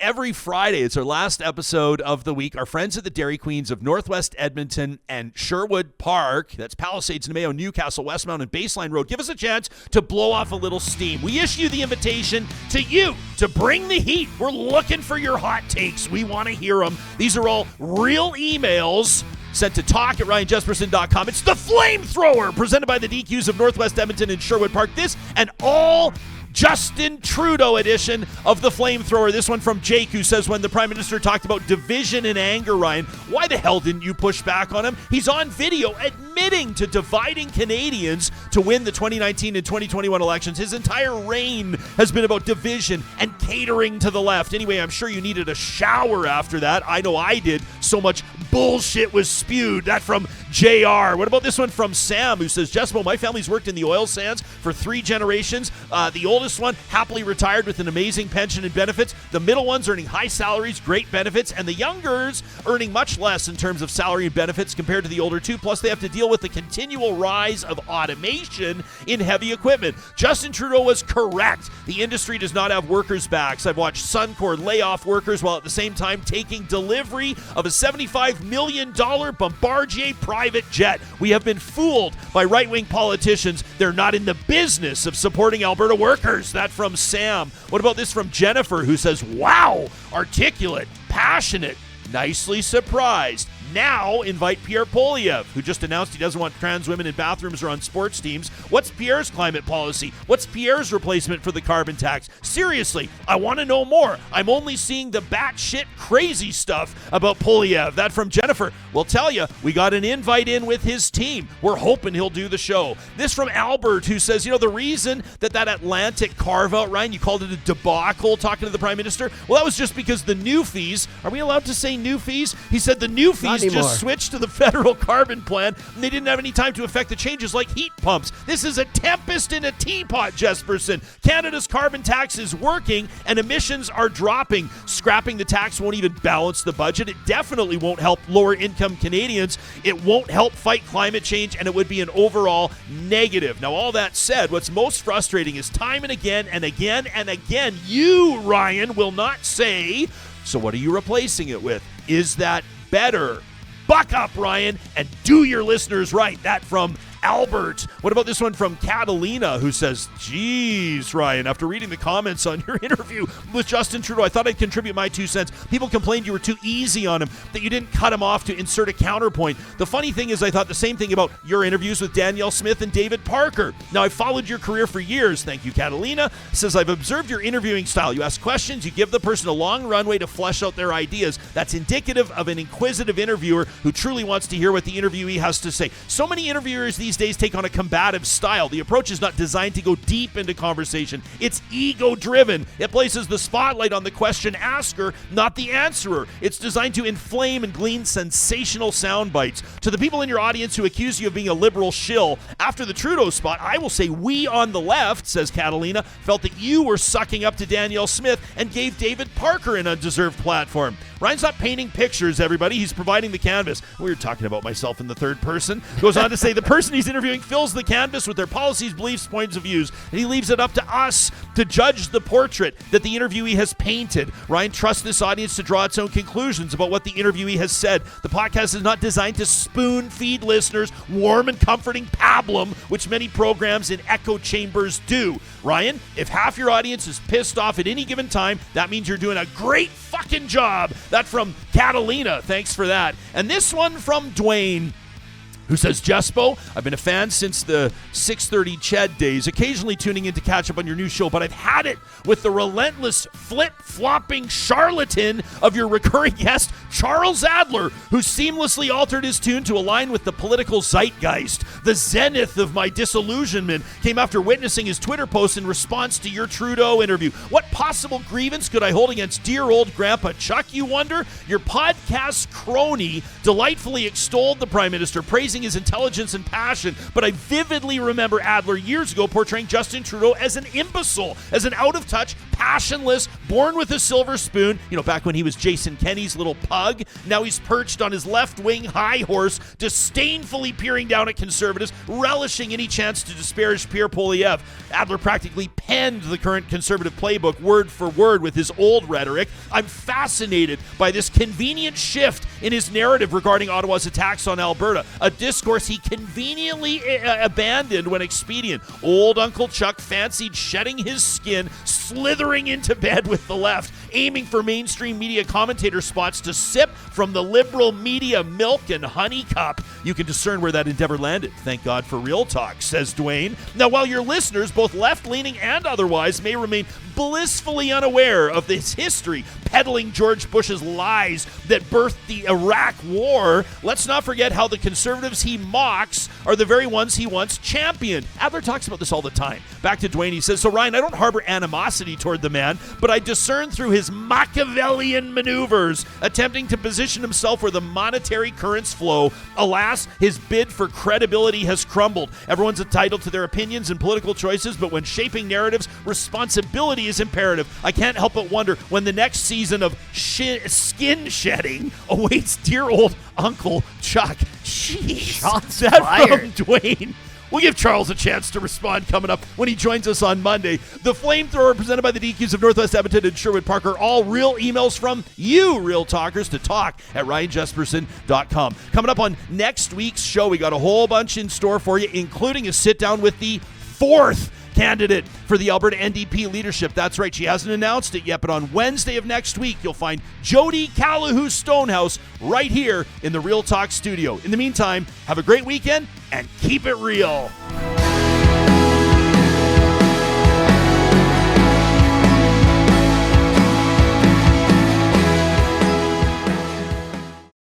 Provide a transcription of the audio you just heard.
Every Friday, it's our last episode of the week. Our friends at the Dairy Queens of Northwest Edmonton and Sherwood Park, that's Palisades, NAMAO, Newcastle, Westmount, and Baseline Road, give us a chance to blow off a little steam. We issue the invitation to you to bring the heat. We're looking for your hot takes. We want to hear them. These are all real emails sent to talk@ryanjesperson.com. It's the Flamethrower, presented by the DQs of Northwest Edmonton and Sherwood Park. This and all Justin Trudeau edition of the Flamethrower. This one from Jake, who says, when the Prime Minister talked about division and anger, Ryan, why the hell didn't you push back on him? He's on video admitting to dividing Canadians to win the 2019 and 2021 elections. His entire reign has been about division and catering to the left. Anyway, I'm sure you needed a shower after that. I know I did. So much bullshit was spewed. That from JR. What about this one from Sam, who says, Jespo, my family's worked in the oil sands for 3 generations. The oldest one happily retired with an amazing pension and benefits. The middle ones earning high salaries, great benefits, and the youngers earning much less in terms of salary and benefits compared to the older two. Plus, they have to deal with the continual rise of automation in heavy equipment. Justin Trudeau was correct. The industry does not have workers' backs. I've watched Suncor lay off workers while at the same time taking delivery of a $75 million Bombardier private jet. We have been fooled by right-wing politicians. They're not in the business of supporting Alberta workers. That from Sam. What about this from Jennifer, who says, wow, articulate, passionate, nicely surprised. Now invite Pierre Poilievre, who just announced he doesn't want trans women in bathrooms or on sports teams. What's Pierre's climate policy? What's Pierre's replacement for the carbon tax? Seriously, I want to know more. I'm only seeing the batshit crazy stuff about Poilievre. That from Jennifer. We'll tell you, we got an invite in with his team. We're hoping he'll do the show. This from Albert, who says, the reason that Atlantic carve-out, Ryan, you called it a debacle talking to the Prime Minister? Well, that was just because the new fees, are we allowed to say new fees? He said the new fees just switched to the federal carbon plan, and they didn't have any time to affect the changes like heat pumps. This is a tempest in a teapot, Jesperson. Canada's carbon tax is working, and emissions are dropping. Scrapping the tax won't even balance the budget. It definitely won't help lower-income Canadians. It won't help fight climate change, and it would be an overall negative. Now, all that said, what's most frustrating is time and again and again and again, you, Ryan, will not say, so what are you replacing it with? Is that better? Buck up, Ryan, and do your listeners right. That from Albert. What about this one from Catalina, who says, geez, Ryan, after reading the comments on your interview with Justin Trudeau, I thought I'd contribute my 2 cents. People complained you were too easy on him, that you didn't cut him off to insert a counterpoint. The funny thing is I thought the same thing about your interviews with Danielle Smith and David Parker. Now, I've followed your career for years. Thank you, Catalina. Says, I've observed your interviewing style. You ask questions, you give the person a long runway to flesh out their ideas. That's indicative of an inquisitive interviewer who truly wants to hear what the interviewee has to say. So many interviewers these days take on a combative style. The approach is not designed to go deep into conversation. It's ego-driven. It places the spotlight on the question asker, not the answerer. It's designed to inflame and glean sensational sound bites. To the people in your audience who accuse you of being a liberal shill, after the Trudeau spot, I will say we on the left, says Catalina, felt that you were sucking up to Danielle Smith and gave David Parker an undeserved platform. Ryan's not painting pictures, everybody. He's providing the canvas. We were talking about myself in the third person. Goes on to say the person he's interviewing fills the canvas with their policies, beliefs, points of views, and he leaves it up to us to judge the portrait that the interviewee has painted. Ryan trusts this audience to draw its own conclusions about what the interviewee has said. The podcast is not designed to spoon-feed listeners warm and comforting pablum, which many programs in echo chambers do. Ryan, if half your audience is pissed off at any given time, that means you're doing a great fucking job. That from Catalina. Thanks for that. And this one from Dwayne, who says, Jespo, I've been a fan since the 6:30 Ched days, occasionally tuning in to catch up on your new show, but I've had it with the relentless flip-flopping charlatan of your recurring guest, Charles Adler, who seamlessly altered his tune to align with the political zeitgeist. The zenith of my disillusionment came after witnessing his Twitter post in response to your Trudeau interview. What possible grievance could I hold against dear old Grandpa Chuck, you wonder? Your podcast crony delightfully extolled the Prime Minister, praising his intelligence and passion, but I vividly remember Adler years ago portraying Justin Trudeau as an imbecile, as an out-of-touch, passionless, born with a silver spoon, back when he was Jason Kenney's little pug. Now he's perched on his left-wing high horse, disdainfully peering down at Conservatives, relishing any chance to disparage Pierre Poilievre. Adler practically penned the current Conservative playbook word for word with his old rhetoric. I'm fascinated by this convenient shift in his narrative regarding Ottawa's attacks on Alberta, a discourse he conveniently abandoned when expedient. Old Uncle Chuck fancied shedding his skin, slithering into bed with the left, aiming for mainstream media commentator spots to sip from the liberal media milk and honey cup. You can discern where that endeavor landed. Thank God for Real Talk, says Dwayne. Now, while your listeners, both left-leaning and otherwise, may remain blissfully unaware of this history peddling George Bush's lies that birthed the Iraq War, let's not forget how the Conservatives he mocks are the very ones he once championed. Adler talks about this all the time. Back to Dwayne, he says, so Ryan, I don't harbor animosity toward the man, but I discern through his Machiavellian maneuvers, attempting to position himself where the monetary currents flow. Alas, his bid for credibility has crumbled. Everyone's entitled to their opinions and political choices, but when shaping narratives, responsibility is imperative. I can't help but wonder when the next season of skin shedding awaits dear old Uncle Chuck. Jeez, shots that fired from Dwayne. We'll give Charles a chance to respond coming up when he joins us on Monday. The Flamethrower, presented by the DQs of Northwest Edmonton and Sherwood Park, are all real emails from you, Real Talkers, to talk@ryanjesperson.com. Coming up on next week's show, we got a whole bunch in store for you, including a sit-down with the fourth candidate for the Alberta NDP leadership. That's right, she hasn't announced it yet, but on Wednesday of next week, you'll find Jody Callahoo Stonehouse right here in the Real Talk studio. In the meantime, have a great weekend and keep it real.